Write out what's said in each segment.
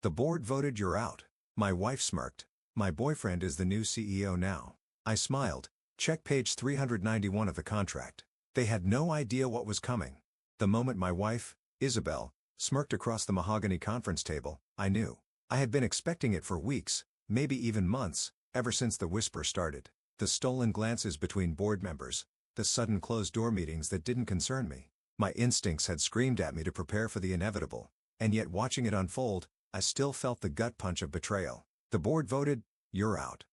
The board voted you're out. My wife smirked. My boyfriend is the new CEO now. I smiled. Check page 391 of the contract. They had no idea what was coming. The moment my wife, Isabel, smirked across the mahogany conference table, I knew. I had been expecting it for weeks, maybe even months, ever since the whisper started. The stolen glances between board members, the sudden closed-door meetings that didn't concern me. My instincts had screamed at me to prepare for the inevitable, and yet watching it unfold, I still felt the gut punch of betrayal. The board voted, you're out.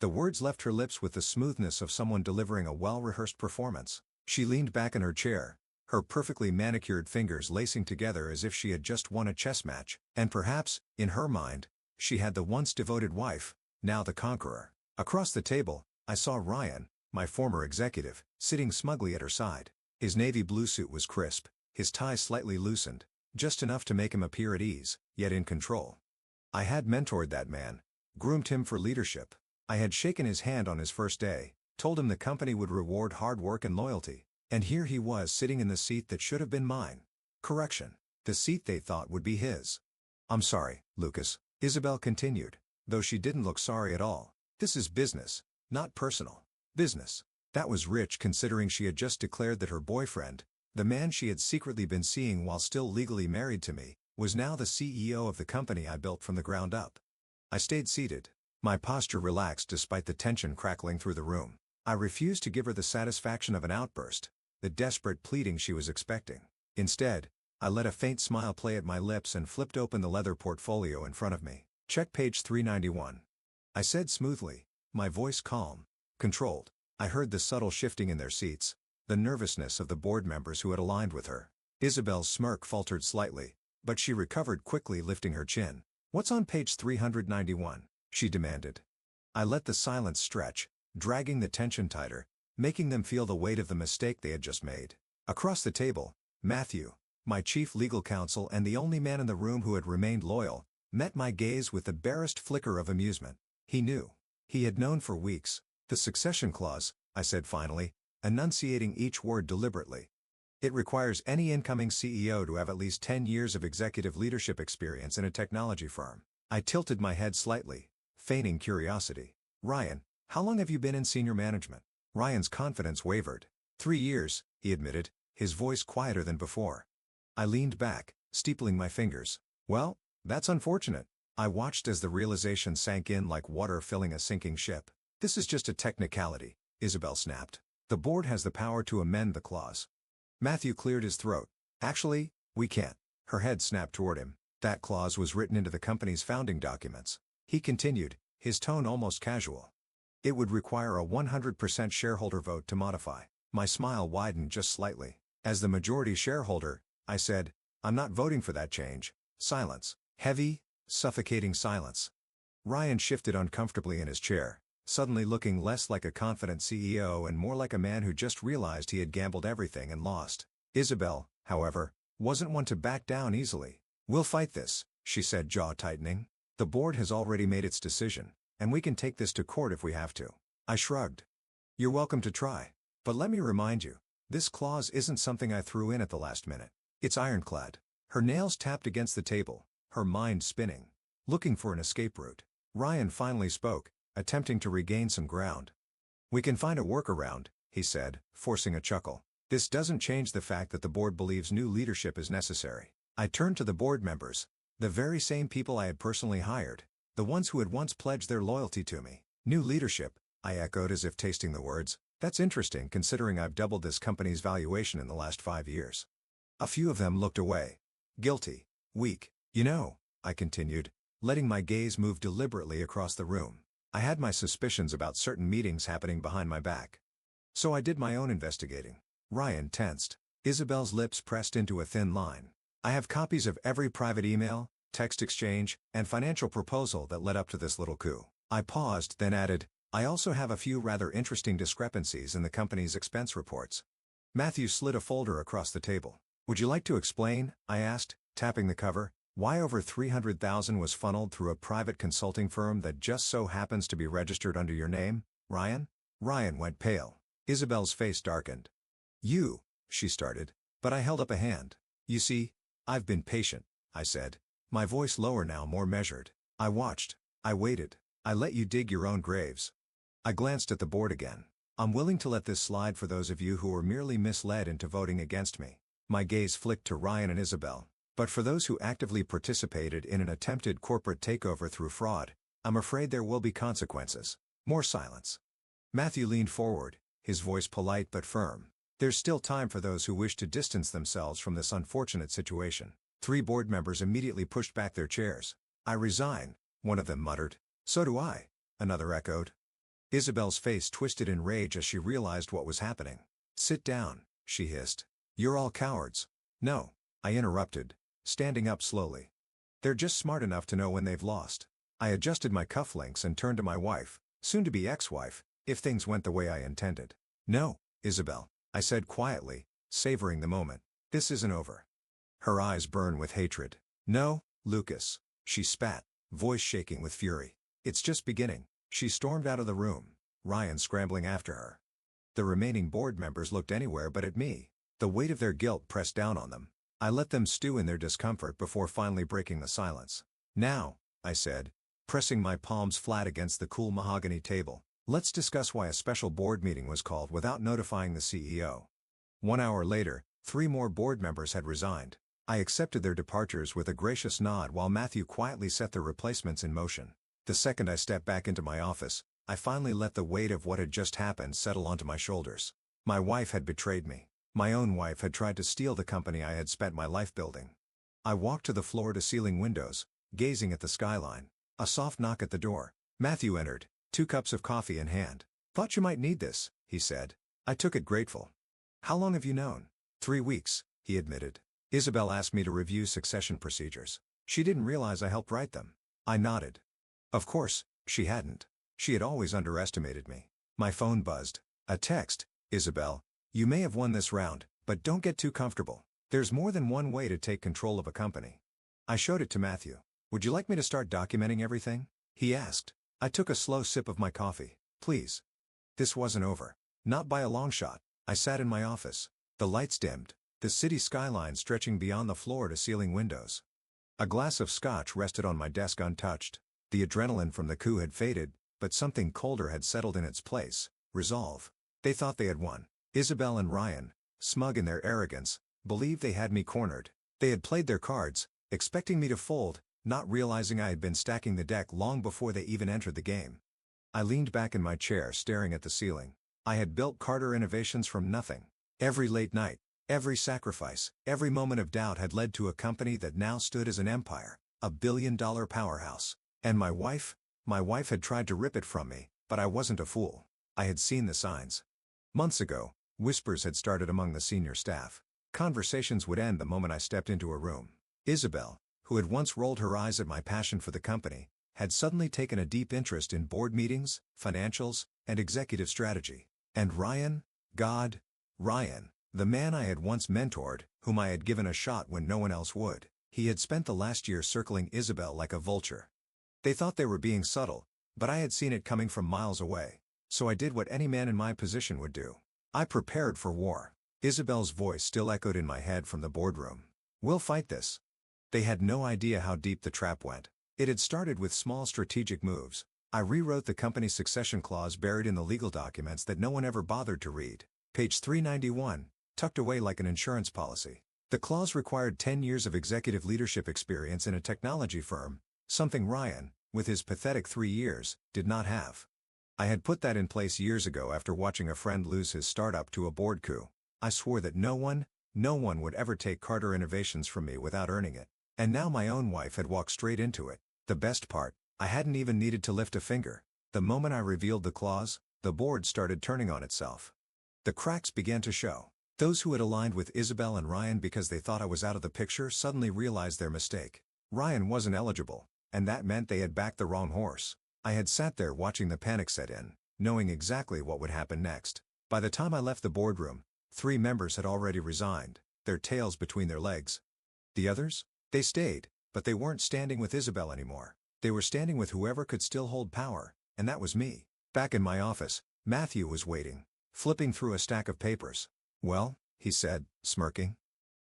The words left her lips with the smoothness of someone delivering a well-rehearsed performance. She leaned back in her chair, her perfectly manicured fingers lacing together as if she had just won a chess match, and perhaps, in her mind, she had the once devoted wife, now the conqueror. Across the table, I saw Ryan, my former executive, sitting smugly at her side. His navy blue suit was crisp, his tie slightly loosened, just enough to make him appear at ease, yet in control. I had mentored that man, groomed him for leadership. I had shaken his hand on his first day, told him the company would reward hard work and loyalty, and here he was sitting in the seat that should have been mine. Correction. The seat they thought would be his. I'm sorry, Lucas, Isabel continued, though she didn't look sorry at all. This is business, not personal. Business. That was rich considering she had just declared that her boyfriend, the man she had secretly been seeing while still legally married to me, was now the CEO of the company I built from the ground up. I stayed seated. My posture relaxed despite the tension crackling through the room. I refused to give her the satisfaction of an outburst, the desperate pleading she was expecting. Instead, I let a faint smile play at my lips and flipped open the leather portfolio in front of me. Check page 391. I said smoothly, my voice calm, controlled. I heard the subtle shifting in their seats, the nervousness of the board members who had aligned with her. Isabel's smirk faltered slightly, but she recovered quickly, lifting her chin. What's on page 391? She demanded. I let the silence stretch, dragging the tension tighter, making them feel the weight of the mistake they had just made. Across the table, Matthew, my chief legal counsel and the only man in the room who had remained loyal, met my gaze with the barest flicker of amusement. He knew. He had known for weeks. The succession clause, I said finally, enunciating each word deliberately. It requires any incoming CEO to have at least 10 years of executive leadership experience in a technology firm. I tilted my head slightly, feigning curiosity. Ryan, how long have you been in senior management? Ryan's confidence wavered. 3 years, he admitted, his voice quieter than before. I leaned back, steepling my fingers. Well, that's unfortunate. I watched as the realization sank in like water filling a sinking ship. This is just a technicality, Isabel snapped. The board has the power to amend the clause. Matthew cleared his throat. Actually, we can't. Her head snapped toward him. That clause was written into the company's founding documents. He continued, his tone almost casual. It would require a 100% shareholder vote to modify. My smile widened just slightly. As the majority shareholder, I said, I'm not voting for that change. Silence. Heavy, suffocating silence. Ryan shifted uncomfortably in his chair, suddenly looking less like a confident CEO and more like a man who just realized he had gambled everything and lost. Isabel, however, wasn't one to back down easily. We'll fight this, she said, jaw tightening. The board has already made its decision, and we can take this to court if we have to. I shrugged. You're welcome to try. But let me remind you, this clause isn't something I threw in at the last minute. It's ironclad. Her nails tapped against the table, her mind spinning, looking for an escape route. Ryan finally spoke, attempting to regain some ground. We can find a workaround, he said, forcing a chuckle. This doesn't change the fact that the board believes new leadership is necessary. I turned to the board members, the very same people I had personally hired, the ones who had once pledged their loyalty to me. New leadership, I echoed as if tasting the words. That's interesting considering I've doubled this company's valuation in the last 5 years. A few of them looked away. Guilty. Weak. You know, I continued, letting my gaze move deliberately across the room. I had my suspicions about certain meetings happening behind my back. So I did my own investigating. Ryan tensed. Isabel's lips pressed into a thin line. I have copies of every private email, text exchange, and financial proposal that led up to this little coup. I paused, then added, I also have a few rather interesting discrepancies in the company's expense reports. Matthew slid a folder across the table. Would you like to explain, I asked, tapping the cover, why over $300,000 was funneled through a private consulting firm that just so happens to be registered under your name, Ryan? Ryan went pale. Isabel's face darkened. She started, but I held up a hand. You see, I've been patient, I said. My voice lower now, more measured. I watched. I waited. I let you dig your own graves. I glanced at the board again. I'm willing to let this slide for those of you who were merely misled into voting against me. My gaze flicked to Ryan and Isabel. But for those who actively participated in an attempted corporate takeover through fraud, I'm afraid there will be consequences. More silence. Matthew leaned forward, his voice polite but firm. There's still time for those who wish to distance themselves from this unfortunate situation. 3 board members immediately pushed back their chairs. I resign, one of them muttered. So do I, another echoed. Isabel's face twisted in rage as she realized what was happening. Sit down, she hissed. You're all cowards. No, I interrupted, standing up slowly. They're just smart enough to know when they've lost. I adjusted my cufflinks and turned to my wife, soon-to-be ex-wife, if things went the way I intended. No, Isabel, I said quietly, savoring the moment. This isn't over. Her eyes burned with hatred. No, Lucas, she spat, voice shaking with fury. It's just beginning. She stormed out of the room, Ryan scrambling after her. The remaining board members looked anywhere but at me. The weight of their guilt pressed down on them. I let them stew in their discomfort before finally breaking the silence. Now, I said, pressing my palms flat against the cool mahogany table, let's discuss why a special board meeting was called without notifying the CEO. 1 hour later, 3 more board members had resigned. I accepted their departures with a gracious nod while Matthew quietly set their replacements in motion. The second I stepped back into my office, I finally let the weight of what had just happened settle onto my shoulders. My wife had betrayed me. My own wife had tried to steal the company I had spent my life building. I walked to the floor-to-ceiling windows, gazing at the skyline. A soft knock at the door. Matthew entered, 2 cups of coffee in hand. Thought you might need this, he said. I took it grateful. How long have you known? 3 weeks, he admitted. Isabel asked me to review succession procedures. She didn't realize I helped write them. I nodded. Of course, she hadn't. She had always underestimated me. My phone buzzed. A text. Isabel, you may have won this round, but don't get too comfortable. There's more than one way to take control of a company. I showed it to Matthew. Would you like me to start documenting everything? He asked. I took a slow sip of my coffee. Please. This wasn't over. Not by a long shot. I sat in my office. The lights dimmed, the city skyline stretching beyond the floor-to-ceiling windows. A glass of scotch rested on my desk untouched. The adrenaline from the coup had faded, but something colder had settled in its place, resolve. They thought they had won. Isabel and Ryan, smug in their arrogance, believed they had me cornered. They had played their cards, expecting me to fold, not realizing I had been stacking the deck long before they even entered the game. I leaned back in my chair staring at the ceiling. I had built Carter Innovations from nothing. Every late night, every sacrifice, every moment of doubt had led to a company that now stood as an empire, a billion-dollar powerhouse. And my wife had tried to rip it from me, but I wasn't a fool. I had seen the signs. Months ago, whispers had started among the senior staff. Conversations would end the moment I stepped into a room. Isabel, who had once rolled her eyes at my passion for the company, had suddenly taken a deep interest in board meetings, financials, and executive strategy. And Ryan, Ryan, the man I had once mentored, whom I had given a shot when no one else would, he had spent the last year circling Isabel like a vulture. They thought they were being subtle, but I had seen it coming from miles away. So I did what any man in my position would do. I prepared for war. Isabel's voice still echoed in my head from the boardroom. We'll fight this. They had no idea how deep the trap went. It had started with small strategic moves. I rewrote the company's succession clause buried in the legal documents that no one ever bothered to read. Page 391, tucked away like an insurance policy. The clause required 10 years of executive leadership experience in a technology firm, something Ryan, with his pathetic 3 years, did not have. I had put that in place years ago after watching a friend lose his startup to a board coup. I swore that no one would ever take Carter Innovations from me without earning it. And now my own wife had walked straight into it. The best part, I hadn't even needed to lift a finger. The moment I revealed the clause, the board started turning on itself. The cracks began to show. Those who had aligned with Isabel and Ryan because they thought I was out of the picture suddenly realized their mistake. Ryan wasn't eligible, and that meant they had backed the wrong horse. I had sat there watching the panic set in, knowing exactly what would happen next. By the time I left the boardroom, 3 members had already resigned, their tails between their legs. The others? They stayed, but they weren't standing with Isabel anymore. They were standing with whoever could still hold power, and that was me. Back in my office, Matthew was waiting, flipping through a stack of papers. Well, he said, smirking.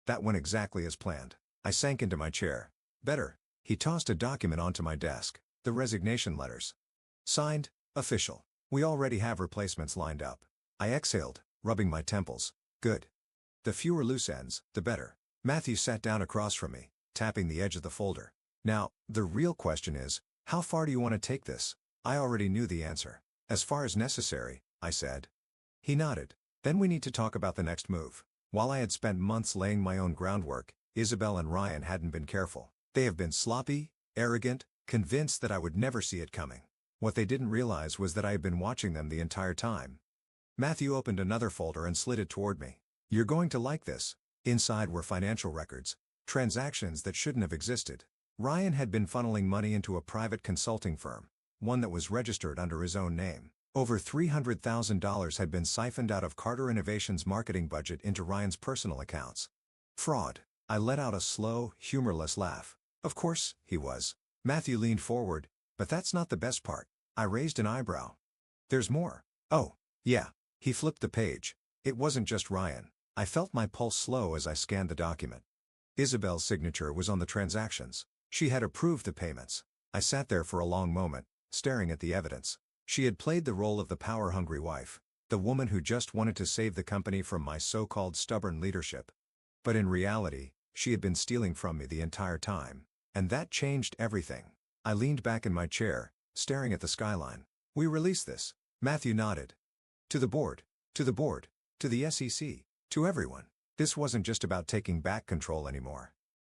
That went exactly as planned. I sank into my chair. Better. He tossed a document onto my desk. The resignation letters. Signed, official. We already have replacements lined up. I exhaled, rubbing my temples. Good. The fewer loose ends, the better. Matthew sat down across from me, tapping the edge of the folder. Now, the real question is, how far do you want to take this? I already knew the answer. As far as necessary, I said. He nodded. Then we need to talk about the next move. While I had spent months laying my own groundwork, Isabel and Ryan hadn't been careful. They have been sloppy, arrogant, convinced that I would never see it coming. What they didn't realize was that I had been watching them the entire time. Matthew opened another folder and slid it toward me. You're going to like this. Inside were financial records. Transactions that shouldn't have existed. Ryan had been funneling money into a private consulting firm, one that was registered under his own name. Over $300,000 had been siphoned out of Carter Innovations' marketing budget into Ryan's personal accounts. Fraud. I let out a slow, humorless laugh. Of course, he was. Matthew leaned forward, but that's not the best part. I raised an eyebrow. There's more. Oh, yeah. He flipped the page. It wasn't just Ryan. I felt my pulse slow as I scanned the document. Isabel's signature was on the transactions. She had approved the payments. I sat there for a long moment, staring at the evidence. She had played the role of the power-hungry wife, the woman who just wanted to save the company from my so-called stubborn leadership. But in reality, she had been stealing from me the entire time. And that changed everything. I leaned back in my chair, staring at the skyline. We release this. Matthew nodded. To the board. To the board. To the SEC. To everyone. This wasn't just about taking back control anymore.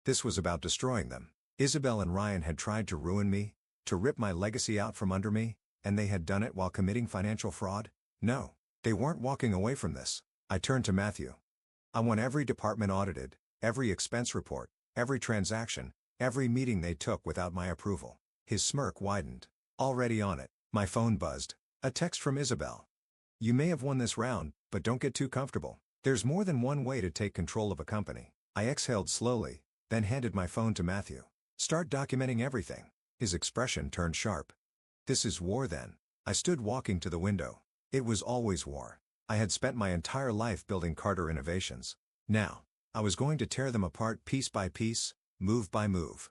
This was about destroying them. Isabel and Ryan had tried to ruin me, to rip my legacy out from under me, and they had done it while committing financial fraud? No. They weren't walking away from this. I turned to Matthew. I want every department audited, every expense report, every transaction, every meeting they took without my approval. His smirk widened. Already on it. My phone buzzed. A text from Isabel. You may have won this round, but don't get too comfortable. There's more than one way to take control of a company. I exhaled slowly, then handed my phone to Matthew. Start documenting everything. His expression turned sharp. This is war then. I stood walking to the window. It was always war. I had spent my entire life building Carter Innovations. Now, I was going to tear them apart piece by piece, move by move.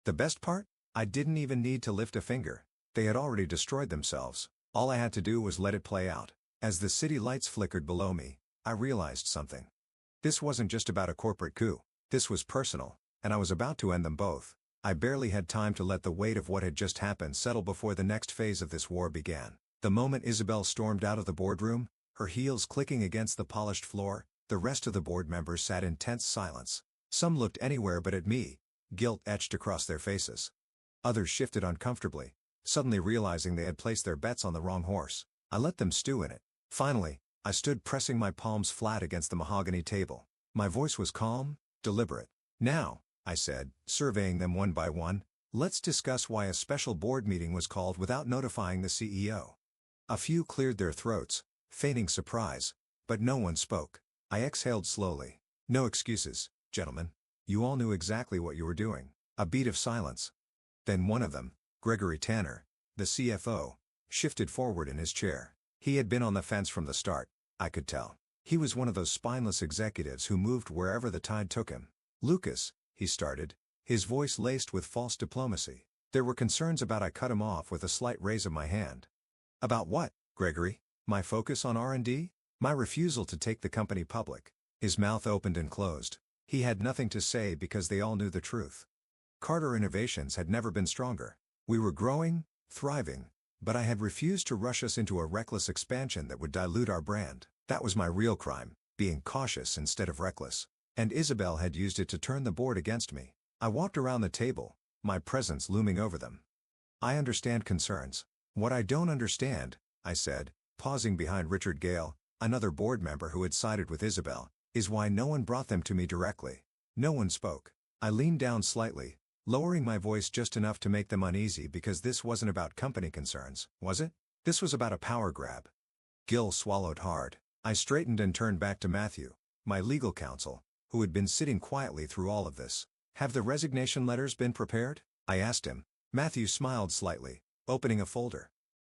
The best part? I didn't even need to lift a finger. They had already destroyed themselves. All I had to do was let it play out. As the city lights flickered below me, I realized something. This wasn't just about a corporate coup. This was personal, and I was about to end them both. I barely had time to let the weight of what had just happened settle before the next phase of this war began. The moment Isabel stormed out of the boardroom, her heels clicking against the polished floor, the rest of the board members sat in tense silence. Some looked anywhere but at me, guilt etched across their faces. Others shifted uncomfortably, suddenly realizing they had placed their bets on the wrong horse. I let them stew in it. Finally, I stood pressing my palms flat against the mahogany table. My voice was calm, deliberate. Now, I said, surveying them one by one, let's discuss why a special board meeting was called without notifying the CEO. A few cleared their throats, feigning surprise, but no one spoke. I exhaled slowly. No excuses, gentlemen. You all knew exactly what you were doing. A beat of silence. Then one of them, Gregory Tanner, the CFO, shifted forward in his chair. He had been on the fence from the start, I could tell. He was one of those spineless executives who moved wherever the tide took him. Lucas, he started, his voice laced with false diplomacy. There were concerns about I cut him off with a slight raise of my hand. About what, Gregory? My focus on R&D? My refusal to take the company public? His mouth opened and closed. He had nothing to say because they all knew the truth. Carter Innovations had never been stronger. We were growing, thriving, but I had refused to rush us into a reckless expansion that would dilute our brand. That was my real crime, being cautious instead of reckless. And Isabel had used it to turn the board against me. I walked around the table, my presence looming over them. I understand concerns. What I don't understand, I said, pausing behind Richard Gale, another board member who had sided with Isabel, is why no one brought them to me directly. No one spoke. I leaned down slightly, lowering my voice just enough to make them uneasy because this wasn't about company concerns, was it? This was about a power grab. Gil swallowed hard. I straightened and turned back to Matthew, my legal counsel, who had been sitting quietly through all of this. Have the resignation letters been prepared? I asked him. Matthew smiled slightly, opening a folder.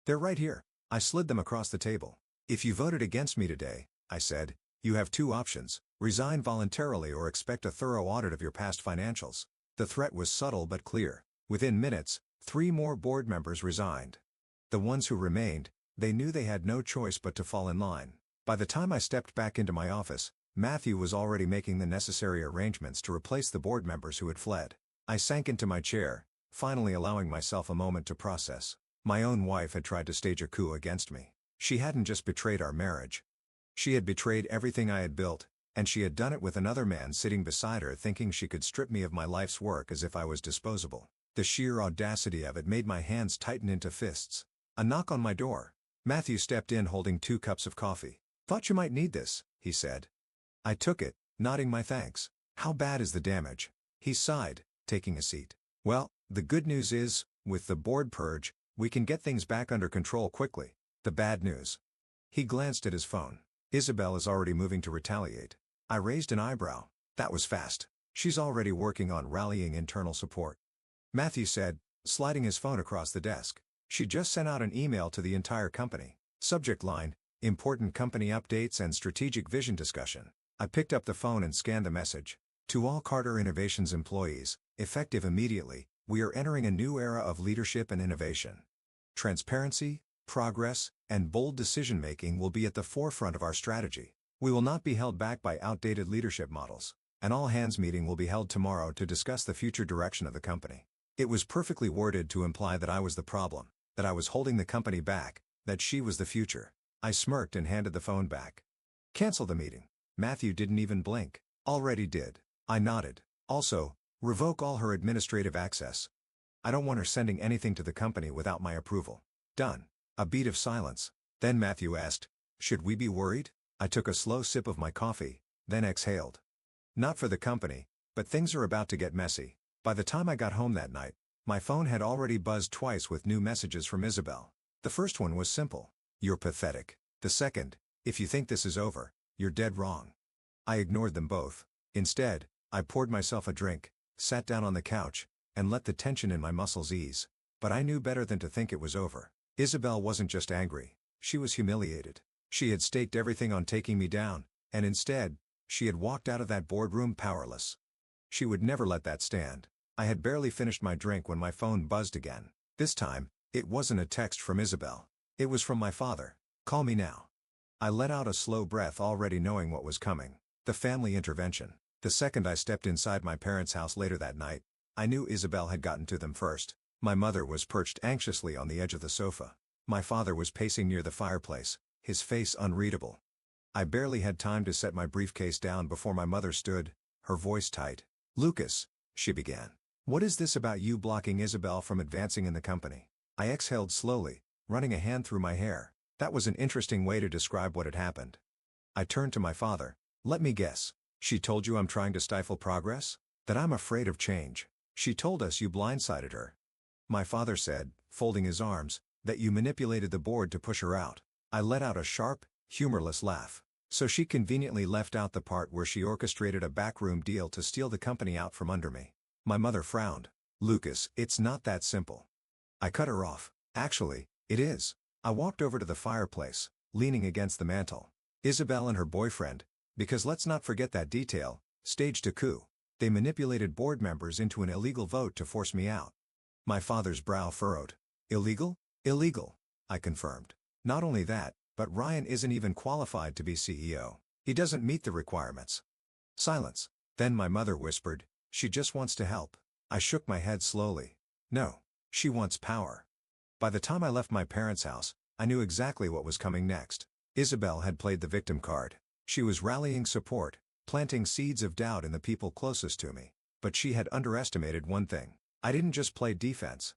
They're right here. I slid them across the table. If you voted against me today, I said, you have two options: resign voluntarily or expect a thorough audit of your past financials. The threat was subtle but clear. Within minutes, 3 more board members resigned. The ones who remained, they knew they had no choice but to fall in line. By the time I stepped back into my office, Matthew was already making the necessary arrangements to replace the board members who had fled. I sank into my chair, finally allowing myself a moment to process. My own wife had tried to stage a coup against me. She hadn't just betrayed our marriage. She had betrayed everything I had built, and she had done it with another man sitting beside her thinking she could strip me of my life's work as if I was disposable. The sheer audacity of it made my hands tighten into fists. A knock on my door. Matthew stepped in holding 2 cups of coffee. "Thought you might need this," he said. I took it, nodding my thanks. "How bad is the damage?" He sighed, taking a seat. "Well, the good news is, with the board purge, we can get things back under control quickly. The bad news." He glanced at his phone. "Isabel is already moving to retaliate." I raised an eyebrow. That was fast. "She's already working on rallying internal support," Matthew said, sliding his phone across the desk. "She just sent out an email to the entire company. Subject line, important company updates and strategic vision discussion." I picked up the phone and scanned the message. "To all Carter Innovations employees, effective immediately, we are entering a new era of leadership and innovation. Transparency, progress, and bold decision-making will be at the forefront of our strategy. We will not be held back by outdated leadership models. An all-hands meeting will be held tomorrow to discuss the future direction of the company." It was perfectly worded to imply that I was the problem, that I was holding the company back, that she was the future. I smirked and handed the phone back. "Cancel the meeting." Matthew didn't even blink. "Already did." I nodded. "Also, revoke all her administrative access. I don't want her sending anything to the company without my approval." "Done." A beat of silence. Then Matthew asked, "Should we be worried?" I took a slow sip of my coffee, then exhaled. "Not for the company, but things are about to get messy." By the time I got home that night, my phone had already buzzed twice with new messages from Isabel. The first one was simple. "You're pathetic." The second, "If you think this is over, you're dead wrong." I ignored them both. Instead, I poured myself a drink, sat down on the couch, and let the tension in my muscles ease. But I knew better than to think it was over. Isabel wasn't just angry. She was humiliated. She had staked everything on taking me down, and instead, she had walked out of that boardroom powerless. She would never let that stand. I had barely finished my drink when my phone buzzed again. This time, it wasn't a text from Isabel. It was from my father. "Call me now." I let out a slow breath, already knowing what was coming. The family intervention. The second I stepped inside my parents' house later that night, I knew Isabel had gotten to them first. My mother was perched anxiously on the edge of the sofa. My father was pacing near the fireplace, his face unreadable. I barely had time to set my briefcase down before my mother stood, her voice tight. "Lucas," she began. "What is this about you blocking Isabel from advancing in the company?" I exhaled slowly, running a hand through my hair. That was an interesting way to describe what had happened. I turned to my father. "Let me guess. She told you I'm trying to stifle progress? That I'm afraid of change? She told us you blindsided her?" My father said, folding his arms, "that you manipulated the board to push her out." I let out a sharp, humorless laugh. "So she conveniently left out the part where she orchestrated a backroom deal to steal the company out from under me." My mother frowned. "Lucas, it's not that simple." I cut her off. "Actually, it is." I walked over to the fireplace, leaning against the mantel. "Isabel and her boyfriend, because let's not forget that detail, staged a coup. They manipulated board members into an illegal vote to force me out." My father's brow furrowed. "Illegal?" "Illegal," I confirmed. "Not only that, but Ryan isn't even qualified to be CEO. He doesn't meet the requirements." Silence. Then my mother whispered, "She just wants to help." I shook my head slowly. "No. She wants power." By the time I left my parents' house, I knew exactly what was coming next. Isabel had played the victim card. She was rallying support, planting seeds of doubt in the people closest to me. But she had underestimated one thing. I didn't just play defense.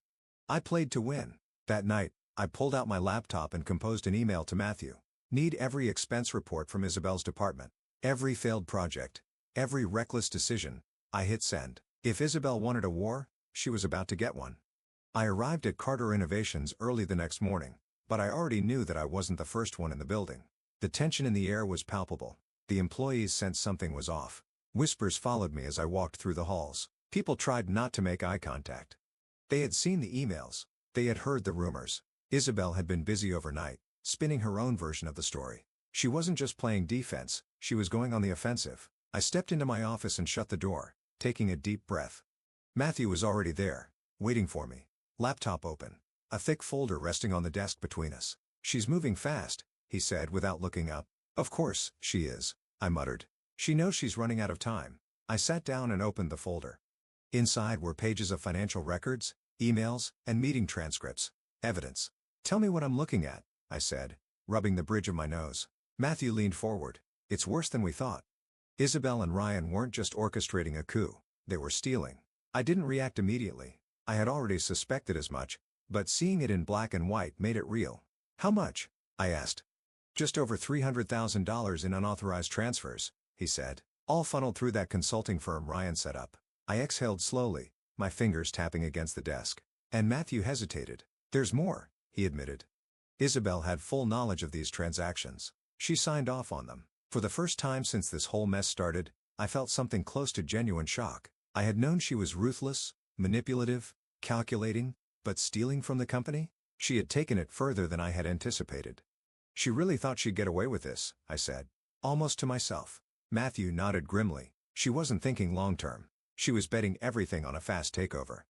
I played to win. That night, I pulled out my laptop and composed an email to Matthew. Need every expense report from Isabel's department. Every failed project. Every reckless decision. I hit send. If Isabel wanted a war, she was about to get one. I arrived at Carter Innovations early the next morning, but I already knew that I wasn't the first one in the building. The tension in the air was palpable. The employees sensed something was off. Whispers followed me as I walked through the halls. People tried not to make eye contact. They had seen the emails. They had heard the rumors. Isabel had been busy overnight, spinning her own version of the story. She wasn't just playing defense, she was going on the offensive. I stepped into my office and shut the door, taking a deep breath. Matthew was already there, waiting for me. Laptop open. A thick folder resting on the desk between us. "She's moving fast," he said without looking up. "Of course, she is," I muttered. "She knows she's running out of time." I sat down and opened the folder. Inside were pages of financial records, emails, and meeting transcripts. Evidence. "Tell me what I'm looking at," I said, rubbing the bridge of my nose. Matthew leaned forward. "It's worse than we thought. Isabel and Ryan weren't just orchestrating a coup, they were stealing." I didn't react immediately. I had already suspected as much, but seeing it in black and white made it real. "How much?" I asked. "Just over $300,000 in unauthorized transfers," he said. "All funneled through that consulting firm Ryan set up." I exhaled slowly, my fingers tapping against the desk. And Matthew hesitated. "There's more," he admitted. "Isabel had full knowledge of these transactions. She signed off on them." For the first time since this whole mess started, I felt something close to genuine shock. I had known she was ruthless, manipulative, calculating, but stealing from the company? She had taken it further than I had anticipated. "She really thought she'd get away with this," I said. Almost to myself. Matthew nodded grimly. "She wasn't thinking long-term. She was betting everything on a fast takeover.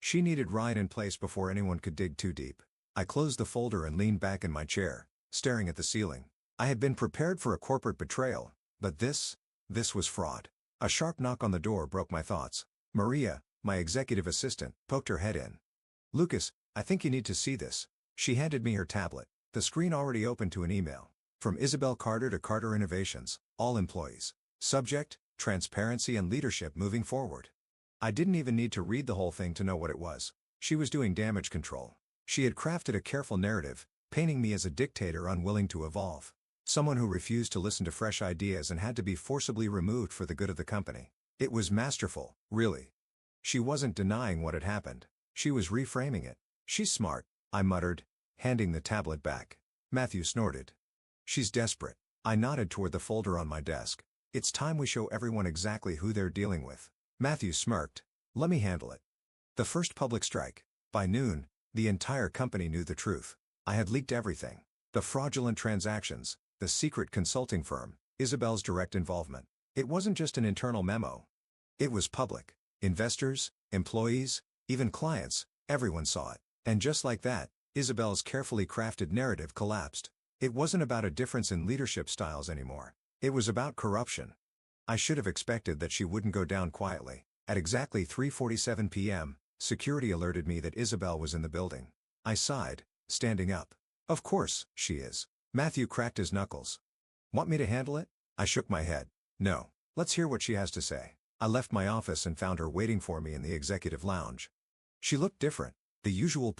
She needed Ryan in place before anyone could dig too deep." I closed the folder and leaned back in my chair, staring at the ceiling. I had been prepared for a corporate betrayal, but this was fraud. A sharp knock on the door broke my thoughts. Maria, my executive assistant, poked her head in. "Lucas, I think you need to see this." She handed me her tablet, the screen already open to an email. "From Isabel Carter to Carter Innovations, all employees. Subject, transparency and leadership moving forward." I didn't even need to read the whole thing to know what it was. She was doing damage control. She had crafted a careful narrative, painting me as a dictator unwilling to evolve. Someone who refused to listen to fresh ideas and had to be forcibly removed for the good of the company. It was masterful, really. She wasn't denying what had happened. She was reframing it. "She's smart," I muttered, handing the tablet back. Matthew snorted. "She's desperate." I nodded toward the folder on my desk. "It's time we show everyone exactly who they're dealing with." Matthew smirked. "Let me handle it." The first public strike. By noon, the entire company knew the truth. I had leaked everything. The fraudulent transactions, the secret consulting firm, Isabel's direct involvement. It wasn't just an internal memo. It was public. Investors, employees, even clients, everyone saw it. And just like that, Isabel's carefully crafted narrative collapsed. It wasn't about a difference in leadership styles anymore. It was about corruption. I should have expected that she wouldn't go down quietly. At exactly 3:47 p.m., security alerted me that Isabel was in the building. I sighed, standing up. "Of course, she is." Matthew cracked his knuckles. "Want me to handle it?" I shook my head. "No. Let's hear what she has to say." I left my office and found her waiting for me in the executive lounge. She looked different. The usual